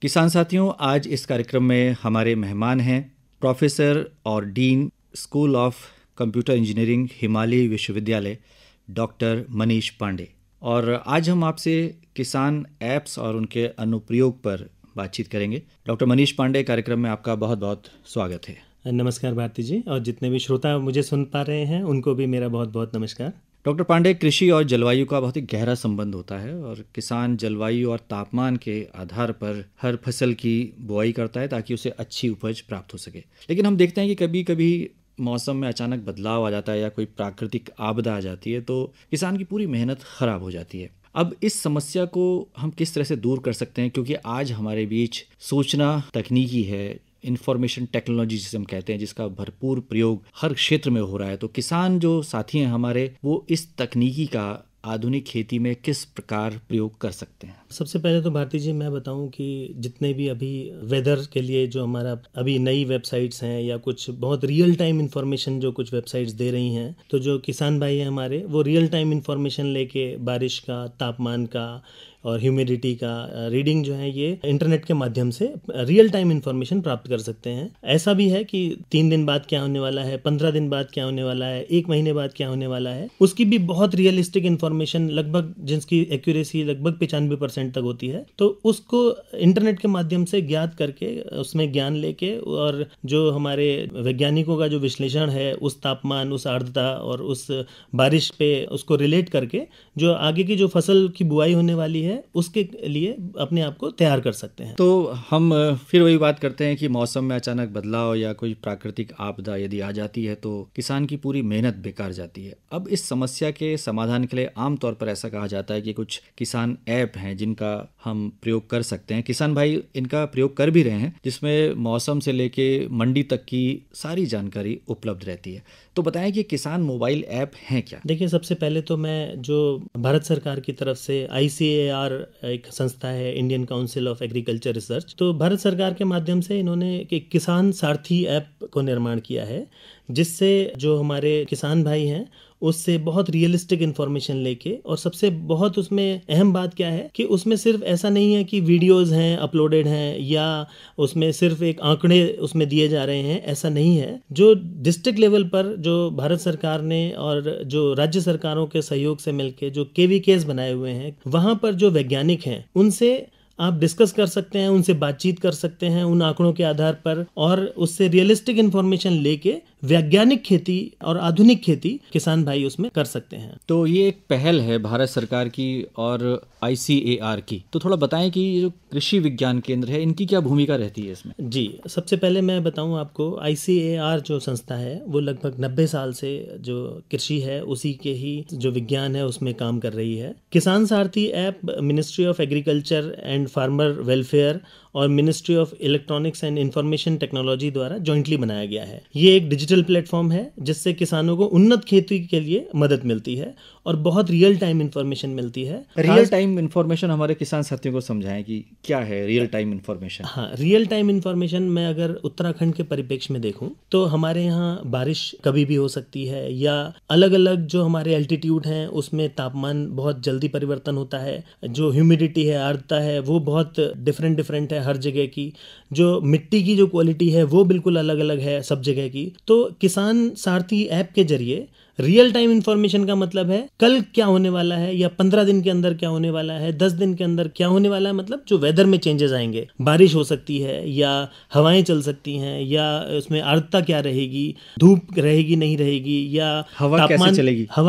किसान साथियों, आज इस कार्यक्रम में हमारे मेहमान हैं प्रोफेसर और dean school of computer engineering Himalaya विश्वविद्यालय डॉक्टर मनीष पांडे। और आज हम आपसे किसान ऐप्स और उनके अनुप्रयोग पर बातचीत करेंगे। डॉक्टर मनीष पांडे, कार्यक्रम में आपका बहुत बहुत स्वागत है। नमस्कार भारती जी, और जितने भी श्रोता मुझे सुन पा रहे हैं उनको भी मेरा बहुत बहुत नमस्कार। डॉक्टर पांडे, कृषि और जलवायु का बहुत ही गहरा संबंध होता है और किसान जलवायु और तापमान के आधार पर हर फसल की बुआई करता है ताकि उसे अच्छी उपज प्राप्त हो सके। लेकिन हम देखते हैं कि कभी कभी मौसम में अचानक बदलाव आ जाता है या कोई प्राकृतिक आपदा आ जाती है तो किसान की पूरी मेहनत खराब हो जाती है। अब इस समस्या को हम किस तरह से दूर कर सकते हैं, क्योंकि आज हमारे बीच सूचना तकनीकी है, इंफॉर्मेशन टेक्नोलॉजी जिसे हम कहते हैं, जिसका भरपूर प्रयोग हर क्षेत्र में हो रहा है। तो किसान जो साथी हैं हमारे, वो इस तकनीकी का आधुनिक खेती में किस प्रकार प्रयोग कर सकते हैं? सबसे पहले तो भारती जी मैं बताऊं कि जितने भी अभी वेदर के लिए जो हमारा अभी नई वेबसाइट्स हैं या कुछ बहुत रियल टाइम इन्फॉर्मेशन जो कुछ वेबसाइट्स दे रही हैं, तो जो किसान भाई हैं हमारे वो रियल टाइम इन्फॉर्मेशन लेके बारिश का, तापमान का और ह्यूमिडिटी का रीडिंग जो है ये इंटरनेट के माध्यम से रियल टाइम इन्फॉर्मेशन प्राप्त कर सकते हैं। ऐसा भी है कि 3 दिन बाद क्या होने वाला है, 15 दिन बाद क्या होने वाला है, 1 महीने बाद क्या होने वाला है, उसकी भी बहुत रियलिस्टिक इन्फॉर्मेशन लगभग जिसकी एक्यूरेसी लगभग 95% तक होती है। तो उसको इंटरनेट के माध्यम से ज्ञात करके उसमें ज्ञान लेके और जो हमारे वैज्ञानिकों का जो विश्लेषण है उस तापमान, उस आर्द्रता और उस बारिश पे उसको रिलेट करके जो आगे की जो फसल की बुआई होने वाली है उसके लिए अपने आप को तैयार कर सकते हैं। तो हम फिर वही बात करते हैं कि मौसम में अचानक बदलाव या कोई प्राकृतिक आपदा यदि आ जाती है तो किसान की पूरी मेहनत बेकार जाती है। अब इस समस्या के समाधान के लिए आमतौर पर ऐसा कहा जाता है कि कुछ किसान ऐप हैं जिनका हम प्रयोग कर सकते हैं। किसान भाई इनका प्रयोग कर भी रहे हैं, जिसमें मौसम से लेके मंडी तक की सारी जानकारी उपलब्ध रहती है। तो बताएं कि किसान मोबाइल ऐप हैं क्या? देखिए, सबसे पहले तो मैं जो भारत सरकार की तरफ से ICAR एक संस्था है, Indian council of agriculture research, तो भारत सरकार के माध्यम से इन्होंने एक किसान सारथी ऐप को निर्माण किया है, जिससे जो हमारे किसान भाई हैं उससे बहुत रियलिस्टिक इन्फॉर्मेशन लेके, और सबसे बहुत उसमें अहम बात क्या है कि उसमें सिर्फ ऐसा नहीं है कि वीडियोस हैं अपलोडेड हैं या उसमें सिर्फ एक आंकड़े उसमें दिए जा रहे हैं, ऐसा नहीं है। जो डिस्ट्रिक्ट लेवल पर जो भारत सरकार ने और जो राज्य सरकारों के सहयोग से मिलके जो KVKs बनाए हुए हैं, वहाँ पर जो वैज्ञानिक हैं उनसे आप डिस्कस कर सकते हैं, उनसे बातचीत कर सकते हैं उन आंकड़ों के आधार पर, और उससे रियलिस्टिक इन्फॉर्मेशन लेके वैज्ञानिक खेती और आधुनिक खेती किसान भाई उसमें कर सकते हैं। तो ये एक पहल है भारत सरकार की और ICAR की। तो थोड़ा बताएं कि ये जो कृषि विज्ञान केंद्र है इनकी क्या भूमिका रहती है इसमें? जी, सबसे पहले मैं बताऊं आपको, ICAR जो संस्था है वो लगभग 90 साल से जो कृषि है उसी के ही जो विज्ञान है उसमें काम कर रही है। Kisan Sarathi app Ministry of Agriculture and Farmer Welfare और Ministry of Electronics and Information Technology द्वारा जॉइंटली बनाया गया है। ये एक डिजिटल प्लेटफॉर्म है जिससे किसानों को उन्नत खेती के लिए मदद मिलती है और बहुत रियल टाइम इंफॉर्मेशन मिलती है। रियल टाइम इंफॉर्मेशन हमारे किसान साथियों को समझाएं कि क्या है रियल टाइम इंफॉर्मेशन? हाँ, रियल टाइम इंफॉर्मेशन मैं अगर उत्तराखंड के परिप्रेक्ष्य में देखूं तो हमारे यहाँ बारिश कभी भी हो सकती है, या अलग अलग जो हमारे एल्टीट्यूड हैं उसमें तापमान बहुत जल्दी परिवर्तन होता है, जो ह्यूमिडिटी है, आर्द्रता है, वो बहुत डिफरेंट है हर जगह की, जो मिट्टी की जो क्वालिटी है वो बिल्कुल अलग अलग है सब जगह की। तो किसान सारथी ऐप के जरिए रियल टाइम इंफॉर्मेशन का मतलब है कल क्या होने वाला है, या 15 दिन के अंदर क्या होने वाला है, 10 दिन के अंदर क्या होने वाला है, मतलब जो वेदर में चेंजेस आएंगे, बारिश हो सकती है या हवाएं चल सकती हैं, या उसमें आर्द्रता क्या रहेगी, धूप रहेगी नहीं रहेगी, या हवा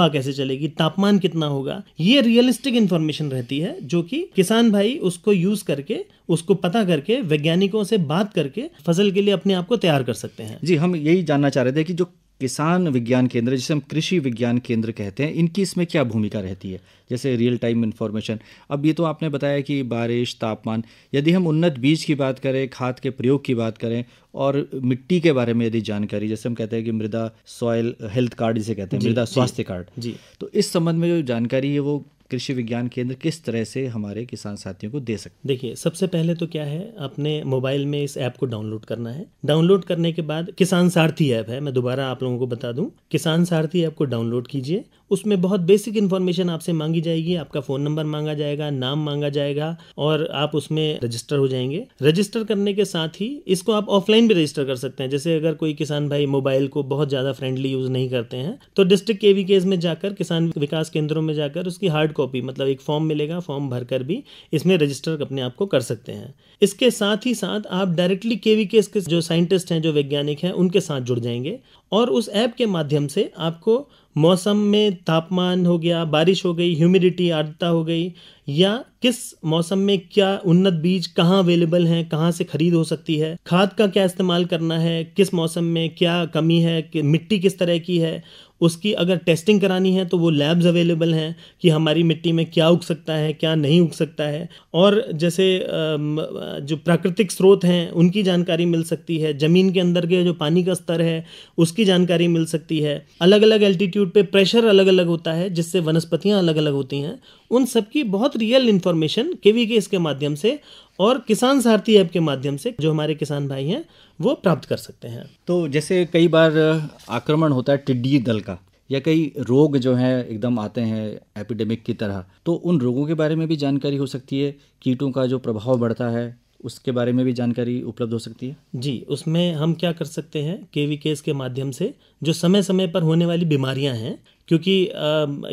कैसे चलेगी, तापमान कितना होगा, ये रियलिस्टिक इंफॉर्मेशन रहती है जो कि किसान भाई उसको यूज करके, उसको पता करके, वैज्ञानिकों से बात करके फसल के लिए अपने आप को तैयार कर सकते हैं। जी, हम यही जानना चाह रहे थे कि जो किसान विज्ञान केंद्र, जिसे हम कृषि विज्ञान केंद्र कहते हैं, इनकी इसमें क्या भूमिका रहती है? जैसे रियल टाइम इन्फॉर्मेशन, अब ये तो आपने बताया कि बारिश, तापमान, यदि हम उन्नत बीज की बात करें, खाद के प्रयोग की बात करें और मिट्टी के बारे में यदि जानकारी, जैसे हम कहते हैं कि मृदा सॉइल हेल्थ कार्ड जिसे कहते हैं, मृदा स्वास्थ्य कार्ड जी, तो इस संबंध में जो जानकारी है वो कृषि विज्ञान केंद्र किस तरह से हमारे किसान साथियों को दे सकते? देखिए, सबसे पहले तो क्या है, अपने मोबाइल में इस ऐप को डाउनलोड करना है। डाउनलोड करने के बाद किसान सारथी ऐप है, मैं दोबारा आप लोगों को बता दूं, किसान सारथी ऐप को डाउनलोड कीजिए। उसमें बहुत बेसिक इन्फॉर्मेशन आपसे मांगी जाएगी, आपका फ़ोन नंबर मांगा जाएगा, नाम मांगा जाएगा और आप उसमें रजिस्टर हो जाएंगे। रजिस्टर करने के साथ ही इसको आप ऑफलाइन भी रजिस्टर कर सकते हैं। जैसे अगर कोई किसान भाई मोबाइल को बहुत ज़्यादा फ्रेंडली यूज़ नहीं करते हैं तो डिस्ट्रिक्ट केवीकेज में जाकर, किसान विकास केंद्रों में जाकर उसकी हार्ड कॉपी मतलब एक फॉर्म मिलेगा, फॉर्म भरकर भी इसमें रजिस्टर अपने आप को कर सकते हैं। इसके साथ ही साथ आप डायरेक्टली केवीकेज के जो साइंटिस्ट हैं, जो वैज्ञानिक हैं, उनके साथ जुड़ जाएंगे और उस ऐप के माध्यम से आपको मौसम में तापमान हो गया, बारिश हो गई, ह्यूमिडिटी आर्द्रता हो गई, या किस मौसम में क्या उन्नत बीज कहाँ अवेलेबल हैं, कहाँ से खरीद हो सकती है, खाद का क्या इस्तेमाल करना है, किस मौसम में क्या कमी है, कि मिट्टी किस तरह की है, उसकी अगर टेस्टिंग करानी है तो वो लैब्स अवेलेबल हैं कि हमारी मिट्टी में क्या उग सकता है, क्या नहीं उग सकता है। और जैसे जो प्राकृतिक स्रोत हैं उनकी जानकारी मिल सकती है, ज़मीन के अंदर के जो पानी का स्तर है उसकी जानकारी मिल सकती है, अलग अलग एल्टीट्यूड पे प्रेशर अलग अलग होता है जिससे वनस्पतियाँ अलग अलग होती हैं, उन सब की बहुत रियल इन्फॉर्मेशन केवीकेज के माध्यम से और किसान सारथी ऐप के माध्यम से जो हमारे किसान भाई हैं वो प्राप्त कर सकते हैं। तो जैसे कई बार आक्रमण होता है टिड्डी दल का, या कई रोग जो हैं एकदम आते हैं एपिडेमिक की तरह, तो उन रोगों के बारे में भी जानकारी हो सकती है, कीटों का जो प्रभाव बढ़ता है उसके बारे में भी जानकारी उपलब्ध हो सकती है। जी, उसमें हम क्या कर सकते हैं, केवीकेज के माध्यम से जो समय समय पर होने वाली बीमारियां हैं, क्योंकि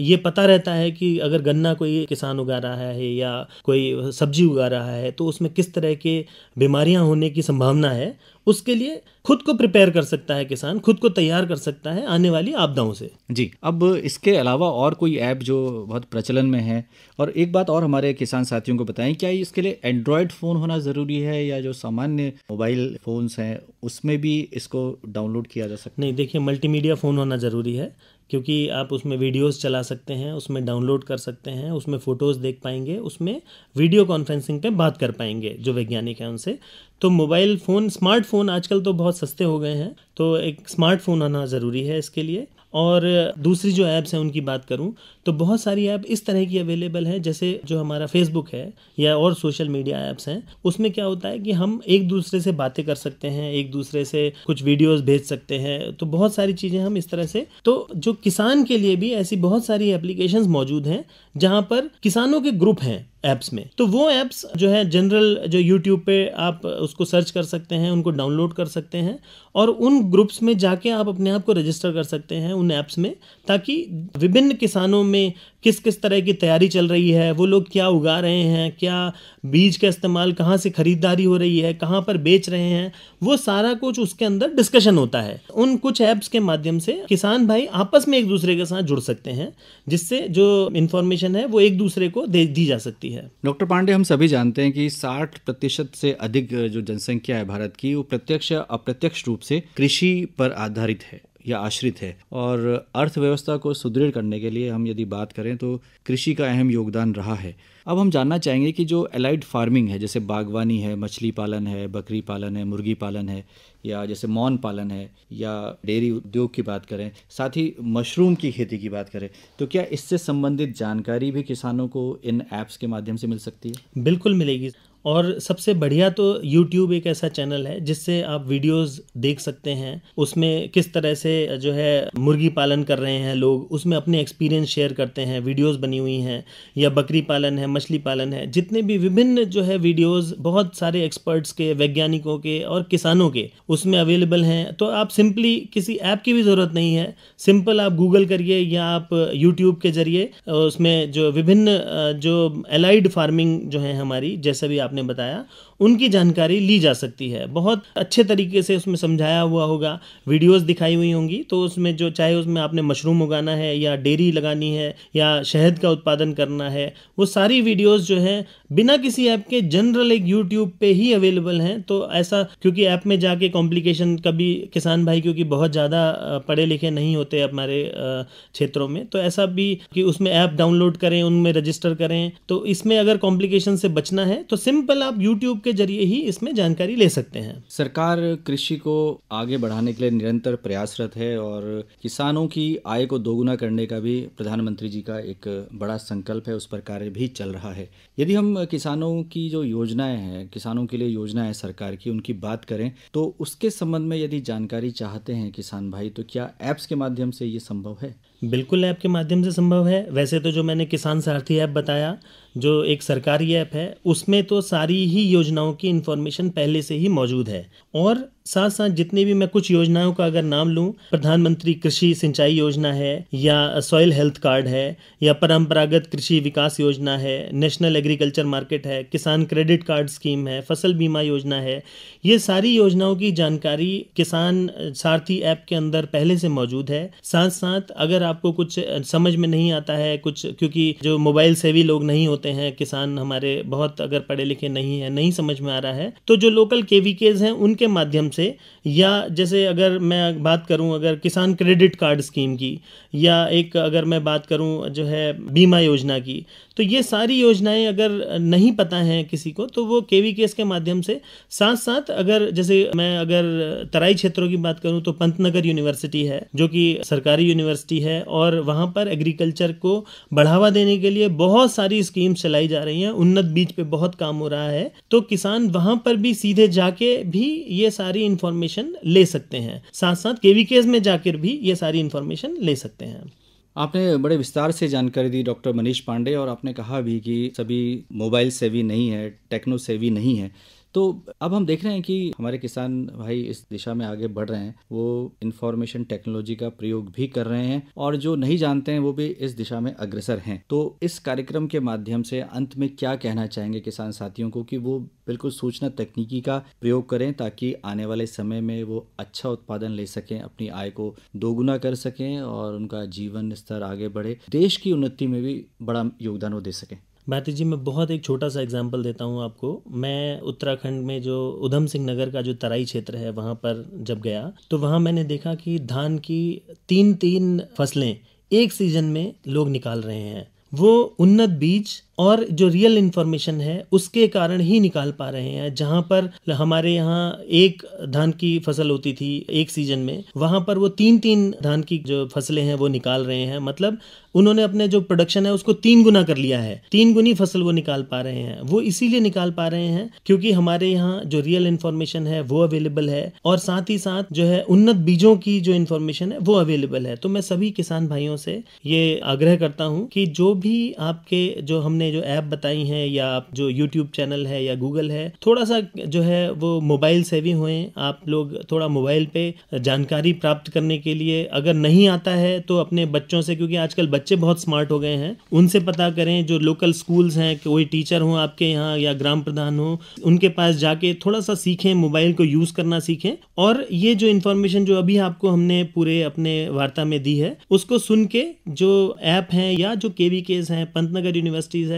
ये पता रहता है कि अगर गन्ना कोई किसान उगा रहा है या कोई सब्जी उगा रहा है तो उसमें किस तरह के बीमारियां होने की संभावना है, उसके लिए खुद को प्रिपेयर कर सकता है किसान, खुद को तैयार कर सकता है आने वाली आपदाओं से। जी, अब इसके अलावा और कोई ऐप जो बहुत प्रचलन में है, और एक बात और हमारे किसान साथियों को बताएं, क्या इसके लिए एंड्रॉयड फ़ोन होना ज़रूरी है या जो सामान्य मोबाइल फ़ोन्स हैं उसमें भी इसको डाउनलोड किया जा सकता है? नहीं, देखिए, मल्टीमीडिया फ़ोन होना ज़रूरी है, क्योंकि आप उसमें वीडियोस चला सकते हैं, उसमें डाउनलोड कर सकते हैं, उसमें फ़ोटोज़ देख पाएंगे, उसमें वीडियो कॉन्फ्रेंसिंग पे बात कर पाएंगे जो वैज्ञानिक हैं उनसे। तो मोबाइल फ़ोन, स्मार्टफ़ोन आजकल तो बहुत सस्ते हो गए हैं, तो एक स्मार्टफ़ोन होना ज़रूरी है इसके लिए। और दूसरी जो ऐप्स हैं उनकी बात करूं तो बहुत सारी ऐप इस तरह की अवेलेबल हैं, जैसे जो हमारा फेसबुक है या और सोशल मीडिया ऐप्स हैं, उसमें क्या होता है कि हम एक दूसरे से बातें कर सकते हैं, एक दूसरे से कुछ वीडियोस भेज सकते हैं, तो बहुत सारी चीज़ें हम इस तरह से। तो जो किसान के लिए भी ऐसी बहुत सारी एप्लीकेशंस मौजूद हैं जहां पर किसानों के ग्रुप हैं ऐप्स में, तो वो ऐप्स जो है जनरल जो यूट्यूब पे आप उसको सर्च कर सकते हैं, उनको डाउनलोड कर सकते हैं और उन ग्रुप्स में जाके आप अपने आप को रजिस्टर कर सकते हैं उन ऐप्स में, ताकि विभिन्न किसानों में किस किस तरह की तैयारी चल रही है, वो लोग क्या उगा रहे हैं, क्या बीज का इस्तेमाल, कहाँ से खरीदारी हो रही है, कहाँ पर बेच रहे हैं, वो सारा कुछ उसके अंदर डिस्कशन होता है। उन कुछ ऐप्स के माध्यम से किसान भाई आपस में एक दूसरे के साथ जुड़ सकते हैं, जिससे जो इन्फॉर्मेशन है वो एक दूसरे को दी जा सकती है। डॉक्टर पांडे, हम सभी जानते हैं कि 60% से अधिक जो जनसंख्या है भारत की, वो प्रत्यक्ष या अप्रत्यक्ष रूप से कृषि पर आधारित है या आश्रित है, और अर्थव्यवस्था को सुदृढ़ करने के लिए हम यदि बात करें तो कृषि का अहम योगदान रहा है। अब हम जानना चाहेंगे कि जो एलाइड फार्मिंग है, जैसे बागवानी है, मछली पालन है, बकरी पालन है, मुर्गी पालन है, या जैसे मौन पालन है, या डेयरी उद्योग की बात करें, साथ ही मशरूम की खेती की बात करें, तो क्या इससे संबंधित जानकारी भी किसानों को इन ऐप्स के माध्यम से मिल सकती है? बिल्कुल मिलेगी। और सबसे बढ़िया तो YouTube एक ऐसा चैनल है जिससे आप वीडियोस देख सकते हैं, उसमें किस तरह से जो है मुर्गी पालन कर रहे हैं लोग, उसमें अपने एक्सपीरियंस शेयर करते हैं, वीडियोस बनी हुई हैं, या बकरी पालन है, मछली पालन है, जितने भी विभिन्न जो है वीडियोस बहुत सारे एक्सपर्ट्स के, वैज्ञानिकों के और किसानों के उसमें अवेलेबल हैं। तो आप सिंपली किसी ऐप की भी ज़रूरत नहीं है, सिंपल आप गूगल करिए या आप यूट्यूब के ज़रिए उसमें जो विभिन्न जो एलाइड फार्मिंग जो है हमारी, जैसा भी आपने बताया, उनकी जानकारी ली जा सकती है। बहुत अच्छे तरीके से उसमें समझाया हुआ होगा, वीडियोस दिखाई हुई होंगी, तो उसमें जो चाहे उसमें आपने मशरूम उगाना है या डेयरी लगानी है या शहद का उत्पादन करना है, वो सारी वीडियोस जो हैं बिना किसी ऐप के जनरल एक यूट्यूब पे ही अवेलेबल हैं। तो ऐसा, क्योंकि ऐप में जाके कॉम्प्लिकेशन, कभी किसान भाई क्योंकि बहुत ज़्यादा पढ़े लिखे नहीं होते हमारे क्षेत्रों में, तो ऐसा भी कि उसमें ऐप डाउनलोड करें, उनमें रजिस्टर करें, तो इसमें अगर कॉम्प्लिकेशन से बचना है तो सिंपल आप यूट्यूब के जरिए ही इसमें जानकारी ले सकते हैं। सरकार कृषि को आगे बढ़ाने के लिए निरंतर प्रयासरत है, और किसानों की आय को दोगुना करने का भी प्रधानमंत्री जी का एक बड़ा संकल्प है, उस पर कार्य भी चल रहा है। यदि हम किसानों की जो योजनाएं हैं, किसानों के लिए योजनाएं सरकार की, उनकी बात करें तो उसके संबंध में यदि जानकारी चाहते हैं किसान भाई, तो क्या ऐप्स के माध्यम से ये संभव है? बिल्कुल ऐप के माध्यम से संभव है। वैसे तो जो मैंने किसान सारथी ऐप बताया, जो एक सरकारी ऐप है, उसमें तो सारी ही योजनाओं की इन्फॉर्मेशन पहले से ही मौजूद है। और साथ साथ जितने भी मैं कुछ योजनाओं का अगर नाम लूं, प्रधानमंत्री कृषि सिंचाई योजना है, या सॉइल हेल्थ कार्ड है, या परंपरागत कृषि विकास योजना है, नेशनल एग्रीकल्चर मार्केट है, किसान क्रेडिट कार्ड स्कीम है, फसल बीमा योजना है, ये सारी योजनाओं की जानकारी किसान सारथी ऐप के अंदर पहले से मौजूद है। साथ साथ अगर आपको कुछ समझ में नहीं आता है कुछ, क्योंकि जो मोबाइल सेवी लोग नहीं होते हैं, किसान हमारे बहुत अगर पढ़े लिखे नहीं है, नहीं समझ में आ रहा है, तो जो लोकल केवीकेज हैं उनके माध्यम से, या जैसे अगर मैं बात करूं अगर किसान क्रेडिट कार्ड स्कीम की, या एक अगर मैं बात करूं जो है बीमा योजना की, तो ये सारी योजनाएं अगर नहीं पता है किसी को तो वो केवीकेस के माध्यम से। साथ साथ अगर जैसे मैं अगर तराई क्षेत्रों की बात करूं तो पंतनगर यूनिवर्सिटी है, जो कि सरकारी यूनिवर्सिटी है, और वहाँ पर एग्रीकल्चर को बढ़ावा देने के लिए बहुत सारी स्कीम्स चलाई जा रही हैं, उन्नत बीज पे बहुत काम हो रहा है, तो किसान वहाँ पर भी सीधे जाके भी ये सारी इंफॉर्मेशन ले सकते हैं। साथ साथ केवीकेस में जाकर भी ये सारी इंफॉर्मेशन ले सकते हैं। आपने बड़े विस्तार से जानकारी दी डॉक्टर मनीष पांडे, और आपने कहा भी कि सभी मोबाइल सेवी नहीं है, टेक्नो सेवी नहीं है। तो अब हम देख रहे हैं कि हमारे किसान भाई इस दिशा में आगे बढ़ रहे हैं, वो इंफॉर्मेशन टेक्नोलॉजी का प्रयोग भी कर रहे हैं, और जो नहीं जानते हैं वो भी इस दिशा में अग्रसर हैं। तो इस कार्यक्रम के माध्यम से अंत में क्या कहना चाहेंगे किसान साथियों को कि वो बिल्कुल सूचना तकनीकी का प्रयोग करें, ताकि आने वाले समय में वो अच्छा उत्पादन ले सकें, अपनी आय को दोगुना कर सकें, और उनका जीवन स्तर आगे बढ़े, देश की उन्नति में भी बड़ा योगदान वो दे सकें? भारती जी, मैं बहुत एक छोटा सा एग्जांपल देता हूँ आपको। मैं उत्तराखंड में जो उधम सिंह नगर का जो तराई क्षेत्र है, वहाँ पर जब गया तो वहाँ मैंने देखा कि धान की तीन फसलें एक सीजन में लोग निकाल रहे हैं। वो उन्नत बीज और जो रियल इन्फॉर्मेशन है उसके कारण ही निकाल पा रहे हैं। जहाँ पर हमारे यहाँ एक धान की फसल होती थी एक सीजन में, वहाँ पर वो तीन धान की जो फसलें हैं वो निकाल रहे हैं। मतलब उन्होंने अपने जो प्रोडक्शन है उसको 3 गुना कर लिया है, 3 गुनी फसल वो निकाल पा रहे हैं। वो इसीलिए निकाल पा रहे हैं क्योंकि हमारे यहाँ जो रियल इन्फॉर्मेशन है वो अवेलेबल है, और साथ ही साथ जो है उन्नत बीजों की जो इन्फॉर्मेशन है वो अवेलेबल है। तो मैं सभी किसान भाइयों से ये आग्रह करता हूँ कि जो भी आपके जो हमने जो ऐप बताई हैं, या आप जो यूट्यूब चैनल है या गूगल है, थोड़ा सा जो है वो मोबाइल सेवी हुए। आप लोग थोड़ा मोबाइल पे जानकारी प्राप्त करने के लिए, अगर नहीं आता है तो अपने बच्चों से, क्योंकि आजकल बच्चे बहुत स्मार्ट हो गए हैं, उनसे पता करें। जो लोकल स्कूल्स हैं, कोई टीचर हो आपके यहाँ या ग्राम प्रधान हो, उनके पास जाके थोड़ा सा सीखें, मोबाइल को यूज करना सीखें। और ये जो इन्फॉर्मेशन जो अभी आपको हमने पूरे अपने वार्ता में दी है, उसको सुन के जो ऐप हैं या जो केवीकेस हैं, पंतनगर यूनिवर्सिटीज,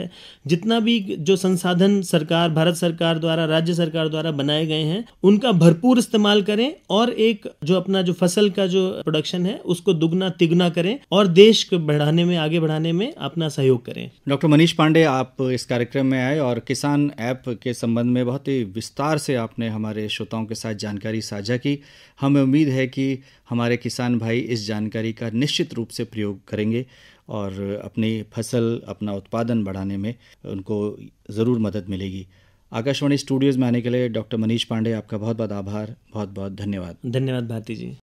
जितना भी जो संसाधन सरकार, भारत सरकार द्वारा, राज्य सरकार द्वारा बनाए गए हैं, उनका भरपूर इस्तेमाल करें, और एक जो अपना जो फसल का जो प्रोडक्शन है उसको दुगना तिगुना करें, और देश को बढ़ाने में, आगे बढ़ाने में अपना सहयोग करें। डॉक्टर मनीष पांडे, आप इस कार्यक्रम में आए और किसान ऐप के संबंध में बहुत ही विस्तार से आपने हमारे श्रोताओं के साथ जानकारी साझा की। हमें उम्मीद है कि हमारे किसान भाई इस जानकारी का निश्चित रूप से प्रयोग करेंगे, और अपनी फसल, अपना उत्पादन बढ़ाने में उनको ज़रूर मदद मिलेगी। आकाशवाणी स्टूडियोज़ में आने के लिए डॉक्टर मनीष पांडे, आपका बहुत बहुत आभार, बहुत बहुत धन्यवाद। धन्यवाद भारती जी।